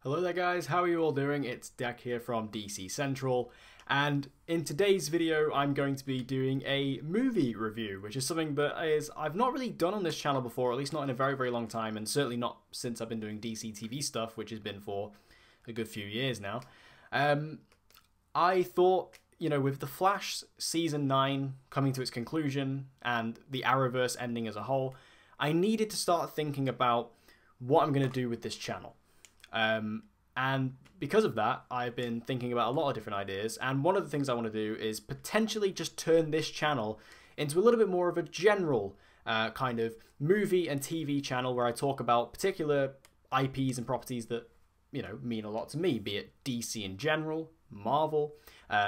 Hello there guys, how are you all doing? It's Deck here from DC Central, and in today's video I'm going to be doing a movie review, which is something that I've not really done on this channel before, at least not in a very long time, and certainly not since I've been doing DC TV stuff, which has been for a good few years now. I thought, you know, with The Flash Season 9 coming to its conclusion, and the Arrowverse ending as a whole, I needed to start thinking about what I'm going to do with this channel. And because of that, I've been thinking about a lot of different ideas, and one of the things I want to do is potentially just turn this channel into a little bit more of a general kind of movie and TV channel where I talk about particular IPs and properties that, you know, mean a lot to me, be it DC in general, Marvel,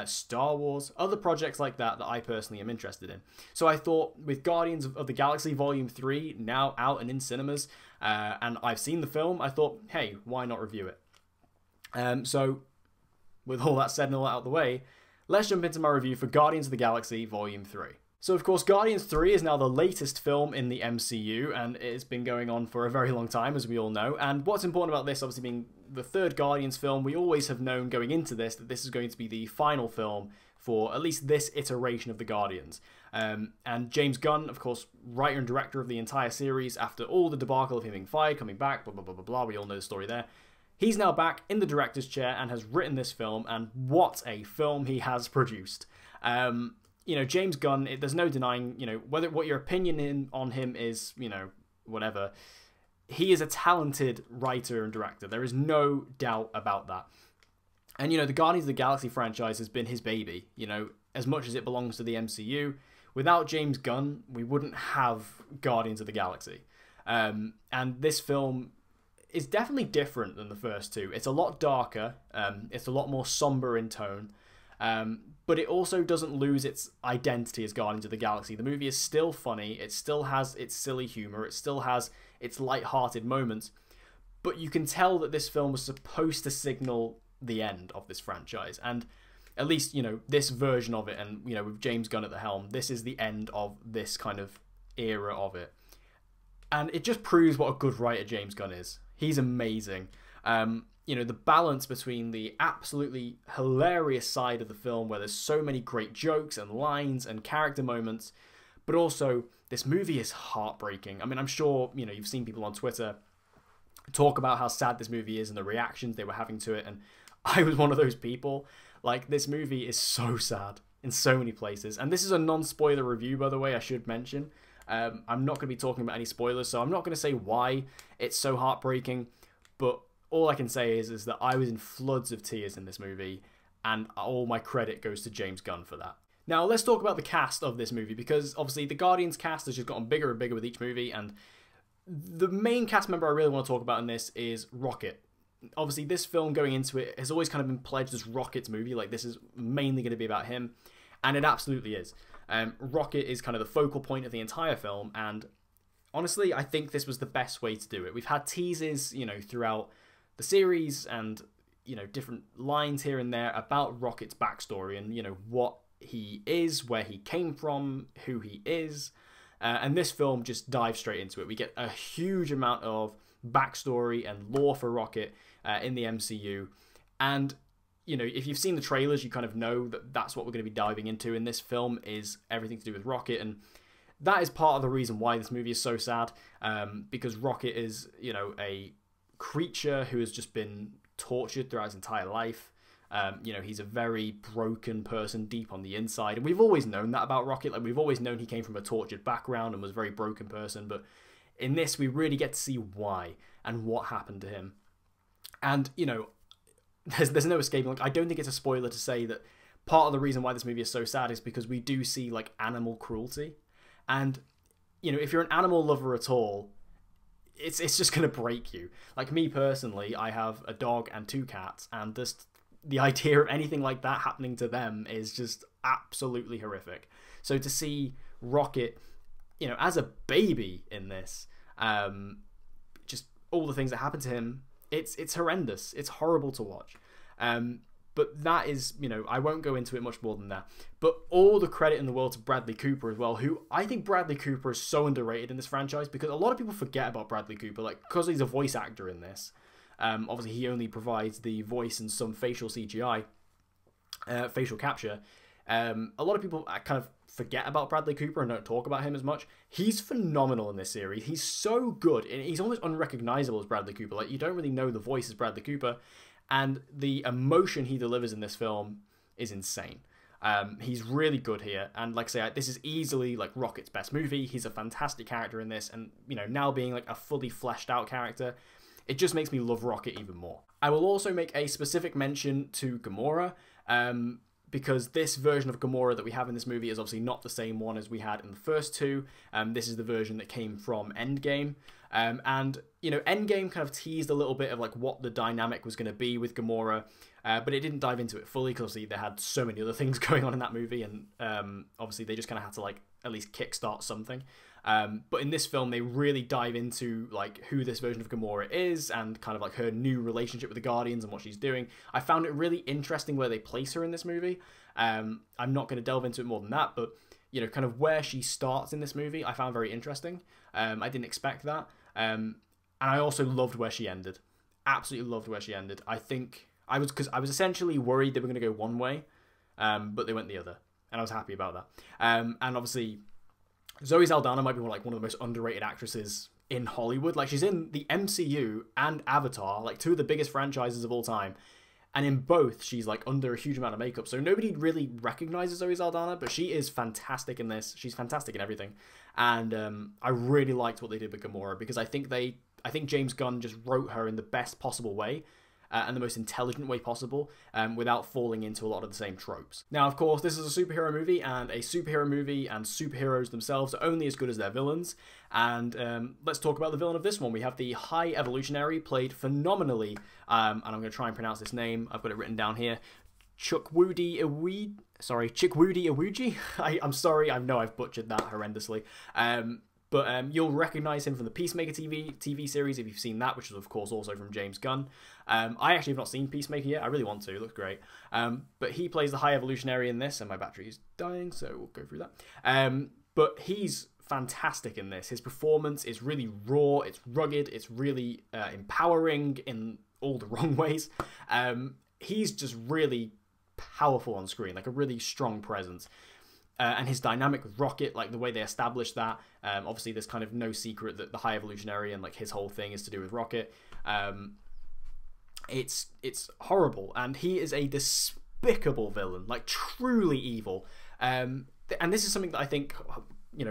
Star Wars, other projects like that I personally am interested in. So I thought, with Guardians of the Galaxy Volume 3 now out and in cinemas, and I've seen the film, I thought, hey, why not review it? So with all that said and all that out of the way, let's jump into my review for Guardians of the Galaxy Volume 3. So of course, Guardians 3 is now the latest film in the MCU, and it's been going on for a very long time, as we all know. And what's important about this, obviously being the third Guardians film, we always have known going into this that this is going to be the final film for at least this iteration of the Guardians. And James Gunn, of course, writer and director of the entire series, after all the debacle of him being fired, coming back, blah, blah, blah, blah, blah, we all know the story there. He's now back in the director's chair and has written this film, and what a film he has produced. You know, James Gunn, there's no denying, you know, what your opinion on him is, you know, whatever. He is a talented writer and director. There is no doubt about that. And, you know, the Guardians of the Galaxy franchise has been his baby, you know, as much as it belongs to the MCU. Without James Gunn, we wouldn't have Guardians of the Galaxy. And this film is definitely different than the first two. It's a lot darker. It's a lot more somber in tone. But it also doesn't lose its identity as Guardians of the Galaxy. The movie is still funny. It still has its silly humor. It still has its light-hearted moments. But you can tell that this film was supposed to signal the end of this franchise. And at least, you know, this version of it, and, you know, with James Gunn at the helm, this is the end of this kind of era of it. And it just proves what a good writer James Gunn is. He's amazing. You know, the balance between the absolutely hilarious side of the film, where there's so many great jokes and lines and character moments, but also this movie is heartbreaking. I mean, I'm sure, you know, you've seen people on Twitter talk about how sad this movie is and the reactions they were having to it, and I was one of those people. Like, this movie is so sad in so many places, and this is a non-spoiler review, by the way, I should mention. I'm not going to be talking about any spoilers, so I'm not going to say why it's so heartbreaking, but all I can say is that I was in floods of tears in this movie, and all my credit goes to James Gunn for that. Now, let's talk about the cast of this movie, because obviously the Guardians cast has just gotten bigger and bigger with each movie, and the main cast member I really want to talk about in this is Rocket. Obviously, this film going into it has always kind of been pledged as Rocket's movie, like this is mainly going to be about him, and it absolutely is. Rocket is kind of the focal point of the entire film, and honestly, I think this was the best way to do it. We've had teases, you know, throughout the series, and, you know, different lines here and there about Rocket's backstory and, you know, what he is, where he came from, who he is, and this film just dives straight into it. We get a huge amount of backstory and lore for Rocket in the MCU, and, you know, if you've seen the trailers, you kind of know that that's what we're going to be diving into in this film, is everything to do with Rocket, and that is part of the reason why this movie is so sad, because Rocket is, you know, a creature who has just been tortured throughout his entire life. You know, he's a very broken person deep on the inside, and we've always known that about Rocket. Like, we've always known he came from a tortured background and was a very broken person, but in this we really get to see why and what happened to him. And, you know, there's no escaping. Like, I don't think it's a spoiler to say that part of the reason why this movie is so sad is because we do see, like, animal cruelty, and, you know, if you're an animal lover at all, it's just going to break you. Like, me personally, I have a dog and 2 cats, and just the idea of anything like that happening to them is just absolutely horrific. So to see Rocket, you know, as a baby in this, just all the things that happen to him, it's horrendous. It's horrible to watch. But that is, you know, I won't go into it much more than that. But all the credit in the world to Bradley Cooper as well, who I think Bradley Cooper is so underrated in this franchise, because a lot of people forget about Bradley Cooper, like, because he's a voice actor in this. Obviously, he only provides the voice and some facial CGI, facial capture. A lot of people kind of forget about Bradley Cooper and don't talk about him as much. He's phenomenal in this series. He's so good, and he's almost unrecognizable as Bradley Cooper. Like, you don't really know the voice as Bradley Cooper, and the emotion he delivers in this film is insane. He's really good here, and like I say, this is easily like Rocket's best movie. He's a fantastic character in this, and now being like a fully fleshed out character, it just makes me love Rocket even more. I will also make a specific mention to Gamora, because this version of Gamora that we have in this movie is obviously not the same one as we had in the first two. This is the version that came from Endgame. And, Endgame kind of teased a little bit of like what the dynamic was going to be with Gamora, but it didn't dive into it fully because obviously they had so many other things going on in that movie, and obviously they just kind of had to like at least kickstart something. But in this film, they really dive into like who this version of Gamora is and kind of like her new relationship with the Guardians and what she's doing. I found it really interesting where they place her in this movie. I'm not going to delve into it more than that, but kind of where she starts in this movie, I found very interesting. I didn't expect that. And I also loved where she ended. Absolutely loved where she ended. Because I was essentially worried they were going to go one way, but they went the other, and I was happy about that. And obviously, Zoe Saldana might be one of the most underrated actresses in Hollywood. Like, she's in the MCU and Avatar, like two of the biggest franchises of all time. And in both, she's like under a huge amount of makeup. So nobody really recognizes Zoe Saldana, but she is fantastic in this. She's fantastic in everything. And I really liked what they did with Gamora, because I think James Gunn just wrote her in the best possible way. And the most intelligent way possible, without falling into a lot of the same tropes. Now, of course, this is a superhero movie and superheroes themselves are only as good as their villains. And let's talk about the villain of this one. We have the High Evolutionary, played phenomenally, and I'm going to try and pronounce this name. I've got it written down here. Chukwudi Iwuji. I'm sorry, I know I've butchered that horrendously. But you'll recognize him from the Peacemaker TV series if you've seen that, which is, of course, also from James Gunn. I actually have not seen Peacemaker yet. I really want to. It looks great. But he plays the High Evolutionary in this, and my battery is dying, so we'll go through that. But he's fantastic in this. His performance is really raw. It's rugged. It's really empowering in all the wrong ways. He's just really powerful on screen, like a really strong presence. And his dynamic with Rocket, like the way they established that, obviously there's kind of no secret that the High Evolutionary and like his whole thing is to do with Rocket. It's horrible, and he is a despicable villain, like truly evil. And this is something that I think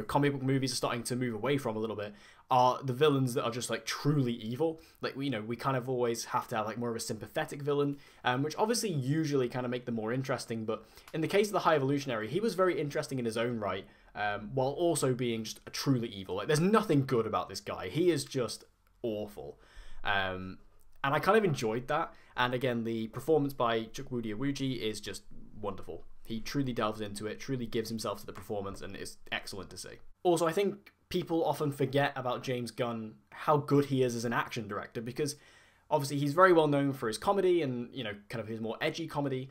comic book movies are starting to move away from a little bit, are the villains that are just like truly evil. Like, we kind of always have to have like more of a sympathetic villain, which obviously usually kind of make them more interesting. But in the case of the High Evolutionary, he was very interesting in his own right, while also being just truly evil. Like, there's nothing good about this guy. He is just awful. And I kind of enjoyed that. And again, the performance by Chukwudi Iwuji is just wonderful. He truly delves into it, truly gives himself to the performance, and it's excellent to see. Also, I think people often forget about James Gunn, how good he is as an action director, because obviously he's very well known for his comedy and, kind of his more edgy comedy,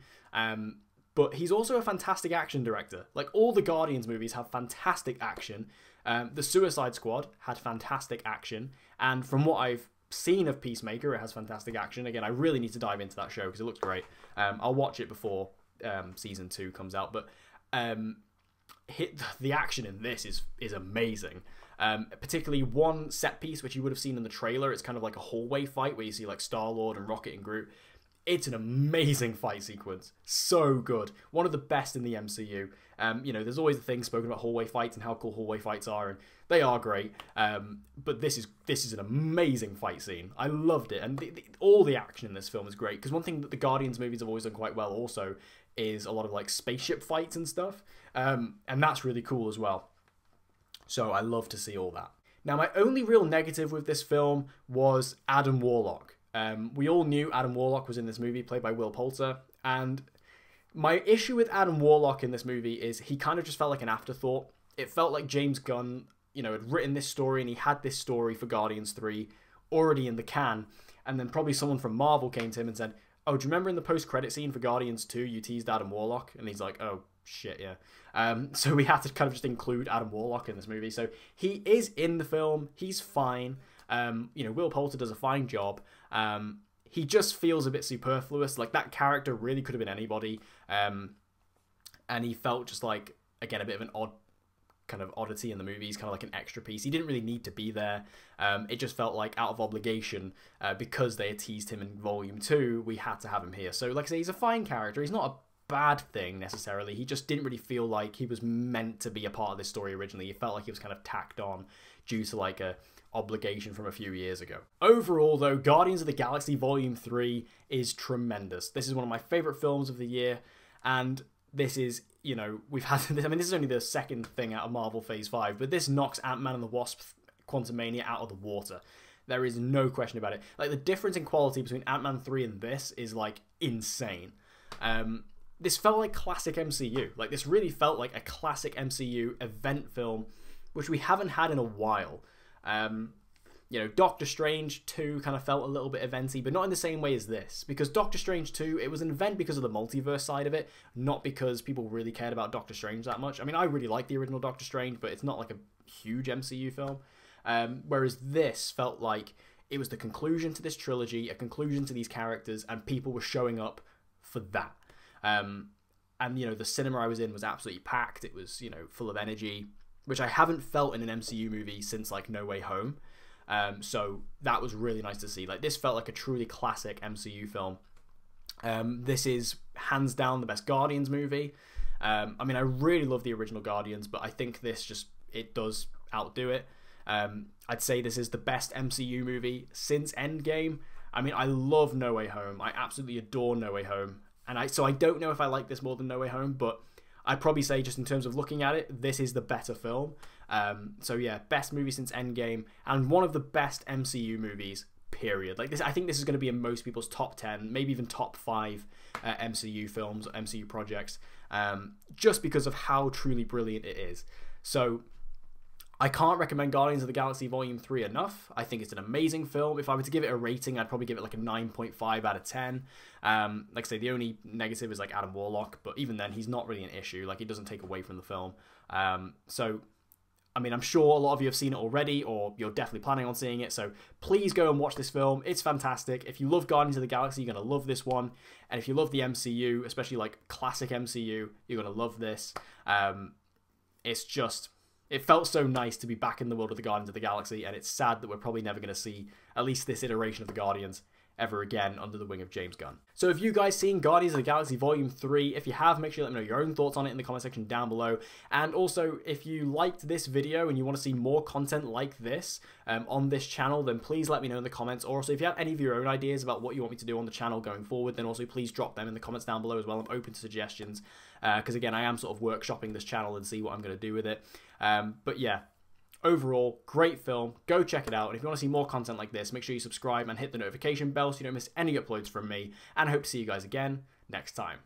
but he's also a fantastic action director. Like, all the Guardians movies have fantastic action. The Suicide Squad had fantastic action, and from what I've seen of Peacemaker, it has fantastic action. Again, I really need to dive into that show because it looks great. I'll watch it before season 2 comes out, but the action in this is amazing. Particularly one set piece which you would have seen in the trailer. It's kind of like a hallway fight where you see like Star-Lord and Rocket and Groot. It's an amazing fight sequence. So good. One of the best in the MCU. There's always the thing spoken about hallway fights and how cool hallway fights are, and they are great. But this is an amazing fight scene. I loved it, and all the action in this film is great. Because one thing that the Guardians movies have always done quite well also is a lot of like spaceship fights and stuff, and that's really cool as well. So I love to see all that. Now, my only real negative with this film was Adam Warlock. We all knew Adam Warlock was in this movie, played by Will Poulter, and my issue with Adam Warlock in this movie is he kind of just felt like an afterthought. It felt like James Gunn, had written this story, and he had this story for Guardians 3 already in the can, and then probably someone from Marvel came to him and said, "Oh, do you remember in the post-credit scene for Guardians 2, you teased Adam Warlock?" And he's like, "Oh, shit, yeah." So we had to kind of just include Adam Warlock in this movie. So he is in the film. He's fine. Will Poulter does a fine job. he just feels a bit superfluous. Like, that character really could have been anybody. And he felt just like, again, a bit of an odd kind of oddity in the movie. He's kind of like an extra piece. He didn't really need to be there. It just felt like out of obligation, because they had teased him in Volume 2, we had to have him here. So, like I say, he's a fine character. He's not a bad thing necessarily. He just didn't really feel like he was meant to be a part of this story originally. He felt like he was kind of tacked on due to like a obligation from a few years ago. Overall though, Guardians of the Galaxy Volume 3 is tremendous. This is one of my favorite films of the year, and this is, you know, we've had this, I mean, this is only the second thing out of Marvel Phase 5, but this knocks Ant-Man and the Wasp Quantumania out of the water. There is no question about it. Like, the difference in quality between Ant-Man 3 and this is like insane. This felt like classic MCU. Like, this really felt like a classic MCU event film, which we haven't had in a while. You know, Doctor Strange 2 kind of felt a little bit eventy, but not in the same way as this. Because Doctor Strange 2, it was an event because of the multiverse side of it, not because people really cared about Doctor Strange that much. I mean, I really like the original Doctor Strange, but it's not like a huge MCU film. Whereas this felt like it was the conclusion to this trilogy, a conclusion to these characters, and people were showing up for that. And, you know, the cinema I was in was absolutely packed. It was, you know, full of energy, which I haven't felt in an MCU movie since, like, No Way Home. So that was really nice to see. Like, this felt like a truly classic MCU film. This is hands down the best Guardians movie. I mean, I really love the original Guardians, but I think this just, it does outdo it. I'd say this is the best MCU movie since Endgame. I mean, I love No Way Home. I absolutely adore No Way Home. And so I don't know if I like this more than No Way Home, but I'd probably say, just in terms of looking at it, this is the better film. So yeah, best movie since Endgame, and one of the best MCU movies, period. Like, this, I think this is going to be in most people's top 10, maybe even top 5 MCU films, MCU projects, just because of how truly brilliant it is. So I can't recommend Guardians of the Galaxy Volume 3 enough. I think it's an amazing film. If I were to give it a rating, I'd probably give it like a 9.5 out of 10. Like I say, the only negative is like Adam Warlock, but even then, he's not really an issue. Like, he doesn't take away from the film. So, I mean, I'm sure a lot of you have seen it already, or you're definitely planning on seeing it, so please go and watch this film. It's fantastic. If you love Guardians of the Galaxy, you're going to love this one. And if you love the MCU, especially like classic MCU, you're going to love this. It's just, it felt so nice to be back in the world of the Guardians of the Galaxy, and it's sad that we're probably never going to see at least this iteration of the Guardians ever again under the wing of James Gunn. So have you guys seen Guardians of the Galaxy Volume 3? If you have, make sure you let me know your own thoughts on it in the comment section down below. And also, if you liked this video and you want to see more content like this on this channel, then please let me know in the comments. Or also, if you have any of your own ideas about what you want me to do on the channel going forward, then also please drop them in the comments down below as well. I'm open to suggestions, because again, I am sort of workshopping this channel and see what I'm going to do with it. But yeah, overall, great film. Go check it out. And if you want to see more content like this, make sure you subscribe and hit the notification bell so you don't miss any uploads from me. And I hope to see you guys again next time.